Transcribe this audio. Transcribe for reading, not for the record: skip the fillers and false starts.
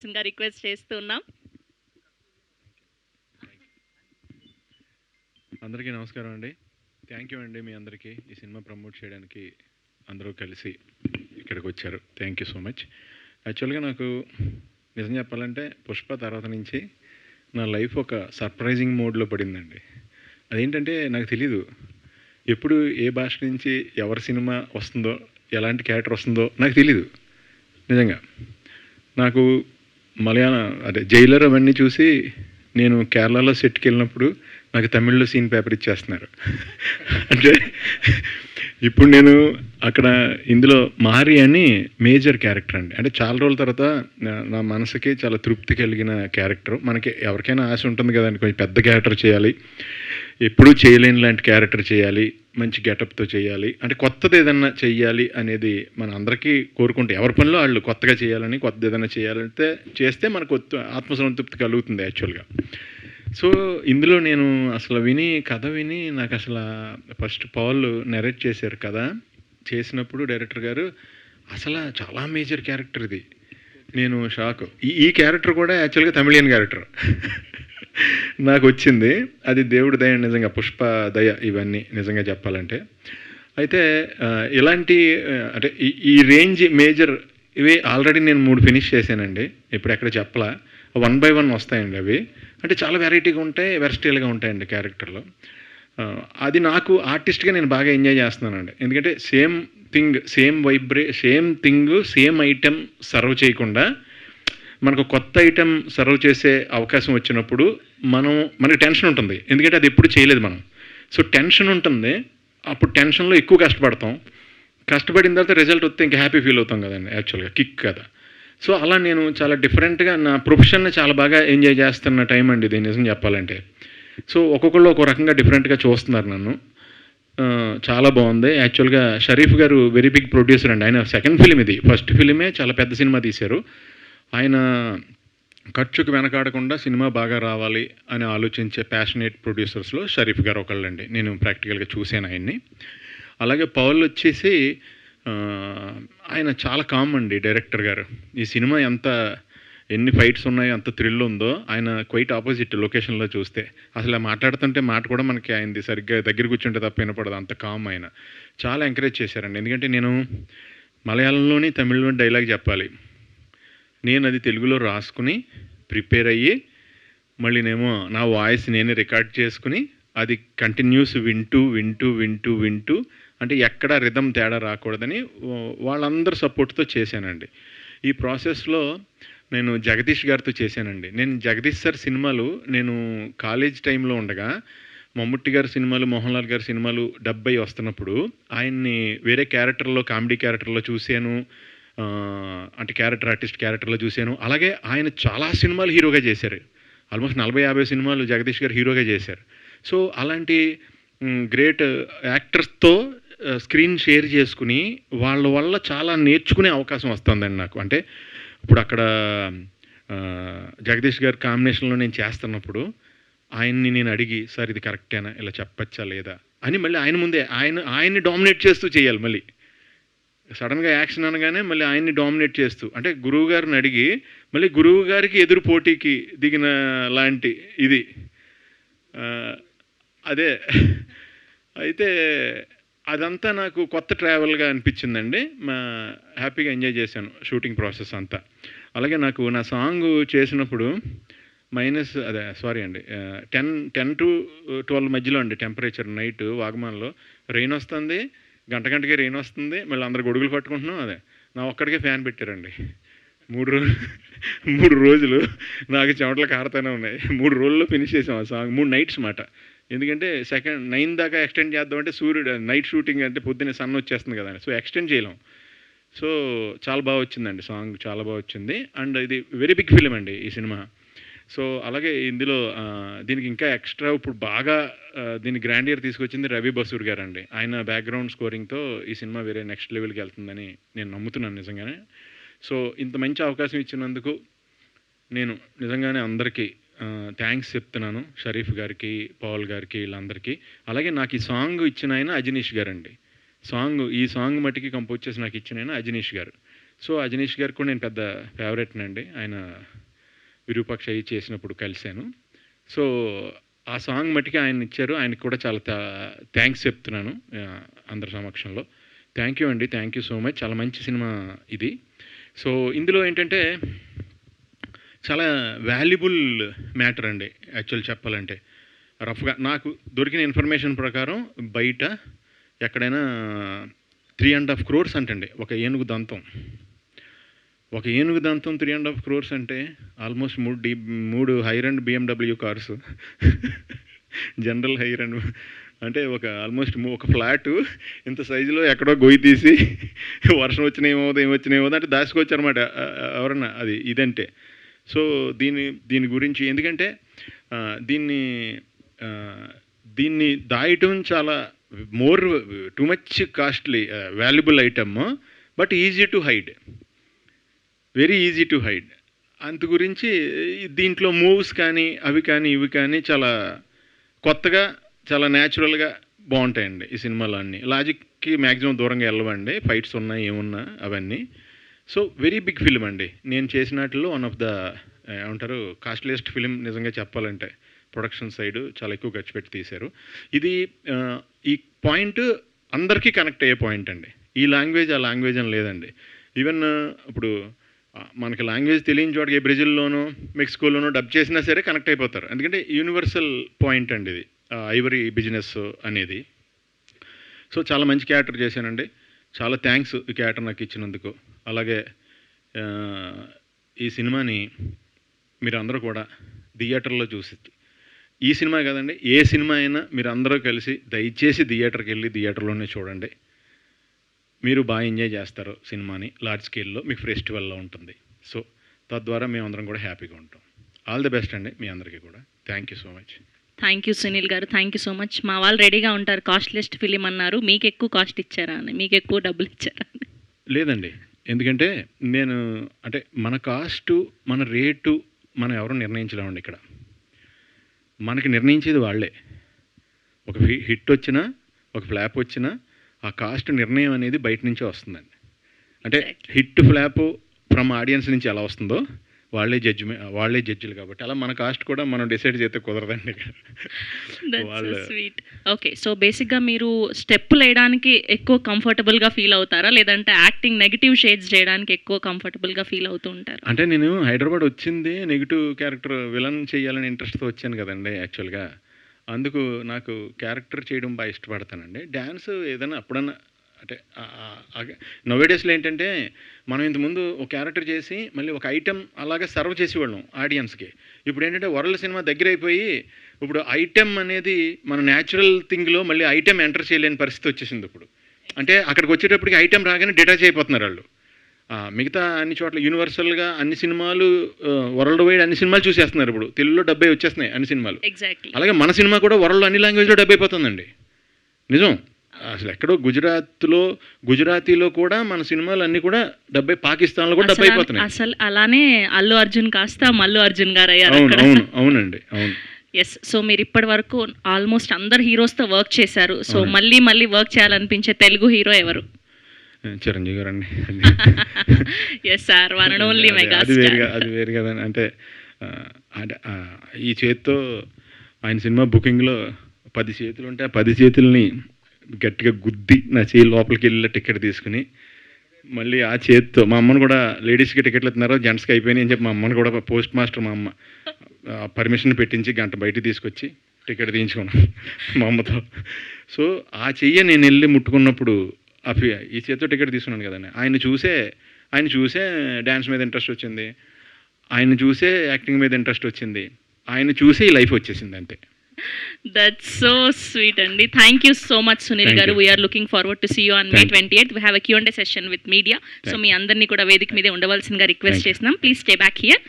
గా రిక్వెస్ట్ చేస్తున్నాం. అందరికీ నమస్కారం అండి. థ్యాంక్ యూ అండి మీ అందరికీ ఈ సినిమా ప్రమోట్ చేయడానికి అందరూ కలిసి ఇక్కడికి వచ్చారు. Thank you so much. యాక్చువల్గా నాకు నిజం చెప్పాలంటే పుష్ప తర్వాత నుంచి నా లైఫ్ ఒక సర్ప్రైజింగ్ మోడ్లో పడిందండి. అదేంటంటే నాకు తెలీదు ఎప్పుడు ఏ భాష నుంచి ఎవరి సినిమా వస్తుందో ఎలాంటి క్యారెక్టర్ వస్తుందో నాకు తెలీదు. నిజంగా నాకు జైలర్ అవన్నీ చూసి నేను కేరళలో సెట్కి వెళ్ళినప్పుడు నాకు తమిళ్లో సీన్ పేపర్ ఇచ్చేస్తున్నారు. అంటే ఇప్పుడు నేను అక్కడ ఇందులో మారి అని మేజర్ క్యారెక్టర్ అండి. అంటే చాలా రోజుల తర్వాత నా మనసుకి చాలా తృప్తి కలిగిన క్యారెక్టర్. మనకి ఎవరికైనా ఆశ ఉంటుంది కదండి, కొంచెం పెద్ద క్యారెక్టర్ చేయాలి, ఎప్పుడూ చేయలేని లాంటి క్యారెక్టర్ చేయాలి, మంచి గెటప్తో చేయాలి, అంటే కొత్తది ఏదన్నా చెయ్యాలి అనేది మన అందరికీ కోరుకుంటే ఎవరి పనిలో వాళ్ళు కొత్తగా చేయాలని, కొత్తది ఏదైనా చేయాలంటే చేస్తే మనకు ఆత్మసంతృప్తి కలుగుతుంది యాక్చువల్గా. సో ఇందులో నేను అసలు కథ విని నాకు అసలు ఫస్ట్ పాల్ నెరేట్ చేశారు కదా, చేసినప్పుడు డైరెక్టర్ గారు అసలు చాలా మేజర్ క్యారెక్టర్ ఇది. నేను షాక్. ఈ క్యారెక్టర్ కూడా యాక్చువల్గా తమిళియన్ క్యారెక్టర్ నాకు వచ్చింది. అది దేవుడి దయ, నిజంగా పుష్ప దయ ఇవన్నీ నిజంగా చెప్పాలంటే. అయితే ఇలాంటి అంటే ఈ రేంజ్ మేజర్ ఇవి ఆల్రెడీ నేను 3 ఫినిష్ చేశానండి. ఇప్పుడు ఎక్కడ చెప్పలా, 1 by 1 వస్తాయండి అవి. అంటే చాలా వెరైటీగా ఉంటాయి, వెర్స్టైల్గా ఉంటాయండి క్యారెక్టర్లో. అది నాకు ఆర్టిస్ట్గా నేను బాగా ఎంజాయ్ చేస్తున్నానండి. ఎందుకంటే same thing, same thing, same item serve చేయకుండా మనకు కొత్త ఐటెం సర్వ్ చేసే అవకాశం వచ్చినప్పుడు మనకి టెన్షన్ ఉంటుంది. ఎందుకంటే అది ఎప్పుడు చేయలేదు మనం. సో టెన్షన్ ఉంటుంది. అప్పుడు టెన్షన్లో ఎక్కువ కష్టపడతాం. కష్టపడిన తర్వాత రిజల్ట్ వస్తే ఇంకా హ్యాపీ ఫీల్ అవుతాం కదండి, యాక్చువల్గా కిక్ కదా. సో అలా నేను చాలా డిఫరెంట్గా నా ప్రొఫెషన్ని చాలా బాగా ఎంజాయ్ చేస్తున్న టైం అండి ఇది, నిజం చెప్పాలంటే. సో ఒక్కొక్కళ్ళు ఒక రకంగా డిఫరెంట్గా చూస్తున్నారు నన్ను. చాలా బాగుంది. యాక్చువల్గా షరీఫ్ గారు వెరీ బిగ్ ప్రొడ్యూసర్ అండి. ఆయన సెకండ్ ఫిలిం ఇది. ఫస్ట్ ఫిలిమే చాలా పెద్ద సినిమా తీశారు. ఆయన ఖర్చుకు వెనకాడకుండా సినిమా బాగా రావాలి అని ఆలోచించే ప్యాషనేట్ ప్రొడ్యూసర్స్లో షరీఫ్ గారు ఒకళ్ళండి. నేను ప్రాక్టికల్గా చూశాను ఆయన్ని. అలాగే పౌల్ వచ్చేసి ఆయన చాలా కామ్ అండి డైరెక్టర్ గారు. ఈ సినిమా ఎన్ని ఫైట్స్ ఉన్నాయో, అంత థ్రిల్ ఉందో, ఆయన క్వైట్ ఆపోజిట్ లొకేషన్లో చూస్తే. అసలు మాట్లాడుతుంటే మాట కూడా మనకి ఆయనది సరిగ్గా దగ్గర కూర్చుంటే తప్ప వినపడదు, అంత కామ్ ఆయన. చాలా ఎంకరేజ్ చేశారండి. ఎందుకంటే నేను మలయాళంలోని తమిళ్లోని డైలాగ్ చెప్పాలి, నేను అది తెలుగులో రాసుకుని ప్రిపేర్ అయ్యి మళ్ళీనేమో నా వాయిస్ నేనే రికార్డ్ చేసుకుని అది కంటిన్యూస్ వింటూ అంటే ఎక్కడ రిథమ్ తేడా రాకూడదని వాళ్ళందరూ సపోర్ట్తో చేశానండి. ఈ ప్రాసెస్లో నేను జగదీష్ గారితో చేశానండి. నేను జగదీష్ సార్ సినిమాలు నేను కాలేజ్ టైంలో ఉండగా మమ్ముట్టి గారి సినిమాలు, మోహన్ లాల్ గారి సినిమాలు 70 వస్తున్నప్పుడు ఆయన్ని వేరే క్యారెక్టర్లో, కామెడీ క్యారెక్టర్లో చూశాను. అంటే ఆర్టిస్ట్ క్యారెక్టర్లో చూశాను. అలాగే ఆయన చాలా సినిమాలు హీరోగా చేశారు. ఆల్మోస్ట్ 40-50 సినిమాలు జగదీష్ గారు హీరోగా చేశారు. సో అలాంటి గ్రేట్ యాక్టర్స్తో స్క్రీన్ షేర్ చేసుకుని వాళ్ళ వల్ల చాలా నేర్చుకునే అవకాశం వస్తుందండి నాకు. అంటే ఇప్పుడు అక్కడ జగదీష్ గారి కాంబినేషన్లో నేను చేస్తున్నప్పుడు ఆయన్ని నేను అడిగి, సార్ ఇది కరెక్టేనా, ఇలా చెప్పచ్చా లేదా అని మళ్ళీ ఆయన ముందే ఆయన్ని డామినేట్ చేస్తూ చేయాలి. మళ్ళీ సడన్గా యాక్షన్ అనగానే మళ్ళీ ఆయన్ని డామినేట్ చేస్తూ, అంటే గురువు గారిని అడిగి మళ్ళీ గురువు గారికి ఎదురు పోటీకి దిగిన లాంటి ఇది. అదే అయితే అదంతా నాకు కొత్త ట్రావెల్గా అనిపించిందండి. హ్యాపీగా ఎంజాయ్ చేశాను షూటింగ్ ప్రాసెస్ అంతా. అలాగే నాకు నా సాంగ్ చేసినప్పుడు సారీ అండి, 10 to 12 మధ్యలో అండి టెంపరేచర్. నైట్ వాగమాన్లో రెయిన్ వస్తుంది, గంటకి రెయిన్ వస్తుంది, మళ్ళీ అందరు గొడుగులు పట్టుకుంటున్నాం. నా ఒక్కడికే ఫ్యాన్ పెట్టారండి. 3 రోజులు నాకు చెమటలు కారుతూనే ఉన్నాయి. 3 రోజుల్లో ఫినిష్ చేసాం ఆ సాంగ్. 3 నైట్స్ మాట. ఎందుకంటే 9 దాకా ఎక్స్టెండ్ చేద్దామంటే సూర్యుడు నైట్ షూటింగ్ అంటే పొద్దున్నే సన్ వచ్చేస్తుంది కదండి. సో ఎక్స్టెండ్ చేయలేం. సో చాలా బాగా వచ్చిందండి సాంగ్, చాలా బాగా వచ్చింది. అండ్ ఇది వెరీ బిగ్ ఫిలిం అండి ఈ సినిమా. సో అలాగే ఇందులో దీనికి ఇంకా ఎక్స్ట్రా ఇప్పుడు బాగా దీన్ని గ్రాండియర్ తీసుకొచ్చింది రవి బసూర్ గారు అండి. ఆయన బ్యాక్గ్రౌండ్ స్కోరింగ్తో ఈ సినిమా వేరే నెక్స్ట్ లెవెల్కి వెళ్తుందని నేను నమ్ముతున్నాను నిజంగానే. సో ఇంత మంచి అవకాశం ఇచ్చినందుకు నేను నిజంగానే అందరికీ థ్యాంక్స్ చెప్తున్నాను. షరీఫ్ గారికి, పౌల్ గారికి, వీళ్ళందరికీ. అలాగే నాకు ఈ సాంగ్ ఇచ్చిన ఆయన అజనీష్ గారు అండి. ఈ సాంగ్ మట్టికి కంపోజ్ చేసి నాకు ఇచ్చిన ఆయన అజనీష్ గారు. సో అజనీష్ గారికి కూడా నేను పెద్ద ఫేవరెట్నండి. ఆయన విరూపాక్ష అయ్యి చేసినప్పుడు కలిశాను. సో ఆ సాంగ్ మట్టికి ఆయన ఇచ్చారు. ఆయనకి కూడా చాలా థ్యాంక్స్ చెప్తున్నాను అందరి సమక్షంలో. థ్యాంక్ యూ అండి. Thank you so much. చాలా మంచి సినిమా ఇది. సో ఇందులో ఏంటంటే చాలా వాల్యుబుల్ మ్యాటర్ అండి యాక్చువల్ చెప్పాలంటే. రఫ్గా నాకు దొరికిన ఇన్ఫర్మేషన్ ప్రకారం బయట ఎక్కడైనా 3.5 crores అంటండి ఒక ఏనుగు దంతం. ఒక ఏనుగు దంతం 3.5 crores అంటే ఆల్మోస్ట్ 3 హైర్ అండ్ BMW కార్స్, జనరల్ హైర్ అండ్ అంటే ఆల్మోస్ట్ ఒక ఫ్లాటు ఇంత సైజులో ఎక్కడో గొయ్యి తీసి వర్షం వచ్చినా ఏమవుతుంది అంటే దాచుకోవచ్చనమాట ఎవరన్నా అది ఇదంటే. సో దీని గురించి ఎందుకంటే దీన్ని దాయటం చాలా too much costly valuable item, but easy to hide, very easy to hide. అంత గురించి దీంట్లో మూవ్స్ కానీ అవి కానీ ఇవి కానీ చాలా కొత్తగా చాలా న్యాచురల్గా బాగుంటాయండి ఈ సినిమాలో అన్నీ. లాజిక్కి మ్యాక్సిమం దూరంగా వెళ్ళవండి, ఫైట్స్ ఉన్నాయి ఏమున్నా అవన్నీ. సో వెరీ బిగ్ ఫిలిం అండి. నేను చేసినట్లు వన్ ఆఫ్ ద ఏమంటారు కాస్ట్లీయెస్ట్ ఫిలిం నిజంగా చెప్పాలంటే. ప్రొడక్షన్ సైడ్ చాలా ఎక్కువ ఖర్చు పెట్టి తీశారు. ఇది ఈ పాయింట్ అందరికీ కనెక్ట్ అయ్యే పాయింట్ అండి. ఈ లాంగ్వేజ్ ఆ లాంగ్వేజ్ అని లేదండి. ఈవెన్ ఇప్పుడు మనకి లాంగ్వేజ్ తెలియని చోటకి బ్రెజిల్లోనో మెక్సికోలోనో డబ్ చేసినా సరే కనెక్ట్ అయిపోతారు. ఎందుకంటే యూనివర్సల్ పాయింట్ అండి ఇది, ఐవరీ బిజినెస్ అనేది. సో చాలా మంచి క్యారెక్టర్ చేశానండి. చాలా థ్యాంక్స్ ఈ క్యారెక్టర్ నాకు ఇచ్చినందుకు. అలాగే ఈ సినిమాని మీరు అందరూ కూడా థియేటర్లో చూసి, ఈ సినిమా కాదండి ఏ సినిమా అయినా మీరు అందరూ కలిసి దయచేసి థియేటర్కి వెళ్ళి థియేటర్లోనే చూడండి. మీరు బాగా ఎంజాయ్ చేస్తారు సినిమాని. లార్జ్ స్కేల్లో మీకు ఫెస్టివల్లో ఉంటుంది. సో తద్వారా మేమందరం కూడా హ్యాపీగా ఉంటాం. ఆల్ ది బెస్ట్ అండి మీ అందరికీ కూడా. Thank you so much. Thank you Sunil గారు, థ్యాంక్ యూ సో మచ్. మా వాళ్ళు రెడీగా ఉంటారు. కాస్ట్లెస్ట్ ఫిలిం అన్నారు, మీకు ఎక్కువ కాస్ట్ ఇచ్చారా అని, మీకు ఎక్కువ డబ్బులు ఇచ్చారా అని? లేదండి, ఎందుకంటే నేను అంటే మన కాస్టు మన రేటు మనం ఎవరు నిర్ణయించలేమండి. ఇక్కడ మనకి నిర్ణయించేది వాళ్ళే. ఒక హిట్ వచ్చినా ఒక ఫ్లాప్ వచ్చినా ఆ కాస్ట్ నిర్ణయం అనేది బయట నుంచే వస్తుందండి. అంటే హిట్ ఫ్లాప్ ఫ్రమ్ ఆడియన్స్ నుంచి ఎలా వస్తుందో వాళ్ళే జడ్జిలు కాబట్టి అలా మన కాస్ట్ కూడా మనం డిసైడ్ చేస్తే కుదరదండి. స్వీట్. ఓకే, సో బేసిక్గా మీరు స్టెప్పులు వేయడానికి ఎక్కువ కంఫర్టబుల్గా ఫీల్ అవుతారా, లేదంటే యాక్టింగ్ నెగిటివ్ షేడ్స్ చేయడానికి ఎక్కువ కంఫర్టబుల్గా ఫీల్ అవుతూ ఉంటారు? అంటే నేను హైదరాబాద్ వచ్చింది నెగిటివ్ క్యారెక్టర్ విలన్ చేయాలని ఇంట్రెస్ట్తో వచ్చాను కదండి యాక్చువల్గా. అందుకు నాకు క్యారెక్టర్ చేయడం బాగా ఇష్టపడతానండి. డ్యాన్స్ ఏదైనా అప్పుడన్నా అంటే నోవేడేస్లో ఏంటంటే మనం ఇంతకుముందు ఒక క్యారెక్టర్ చేసి మళ్ళీ ఒక ఐటెం అలాగే సర్వ్ చేసేవాళ్ళం ఆడియన్స్కి. ఇప్పుడు ఏంటంటే వరల్డ్ సినిమా దగ్గర అయిపోయి ఇప్పుడు ఐటెం అనేది మన న్యాచురల్ థింగ్లో మళ్ళీ ఐటెం ఎంటర్ చేయలేని పరిస్థితి వచ్చేసింది ఇప్పుడు. అంటే అక్కడికి వచ్చేటప్పటికి ఐటెం రాగానే డిటాచ్ అయిపోతున్నారు వాళ్ళు. మిగతా అన్ని చోట్ల యూనివర్సల్గా అన్ని సినిమాలు వరల్డ్ వైడ్ అన్ని సినిమాలు చూసేస్తున్నారు. ఇప్పుడు తెలుగులో 70 వచ్చేస్తున్నాయి అన్ని సినిమాలు. అలాగే మన సినిమా కూడా వరల్డ్ అన్ని లాంగ్వేజ్లో 70 అయిపోతుందండి. నిజం. అసలు ఎక్కడో గుజరాతీలో కూడా మన సినిమాలు అన్నీ కూడా 70, పాకిస్తాన్లో కూడా 70 అయిపోతున్నాయి. అసలు అలానే అల్లు అర్జున్ కాస్త మల్లు అర్జున్ గారు అయ్యారు. అవునండి, అవును. ఎస్. సో మీరు ఇప్పటి వరకు ఆల్మోస్ట్ అందరు హీరోస్తో వర్క్ చేశారు. సో మళ్ళీ వర్క్ చేయాలనిపించే తెలుగు హీరో ఎవరు? చిరంజీవి గారు అండి. Yes sir, one and only mega అది వేరు కదండి. అంటే ఈ చేతితో ఆయన సినిమా బుకింగ్లో 10 చేతులు ఉంటే ఆ 10 చేతుల్ని గట్టిగా గుద్ది నా చేయి లోపలికి వెళ్ళి టికెట్ తీసుకుని మళ్ళీ ఆ చేతితో మా అమ్మను కూడా లేడీస్కి టికెట్లు ఇస్తున్నారు, జెంట్స్కి అయిపోయినాయి అని చెప్పి మా అమ్మను కూడా పోస్ట్ మాస్టర్ మా అమ్మ పర్మిషన్ పెట్టించి గంట బయట తీసుకొచ్చి టికెట్ తీయించుకున్నాను మా అమ్మతో. సో ఆ చెయ్యి నేను వెళ్ళి ముట్టుకున్నప్పుడు ఈ చేతితో టికెట్ తీసుకున్నాను కదండి. ఆయన చూసే డ్యాన్స్ మీద ఇంట్రెస్ట్ వచ్చింది, ఆయన చూసే యాక్టింగ్ మీద ఇంట్రెస్ట్ వచ్చింది, ఆయన చూసే ఈ లైఫ్ వచ్చేసింది అంతే. That's so sweet అండి. Thank you so much Sunil garu. We are looking forward to see you on May 28th. We have a Q&A session with media. So మీ అందరినీ కూడా వేదిక మీదే ఉండవలసిందిగా రిక్వెస్ట్ చేస్తున్నాం. Please stay back here.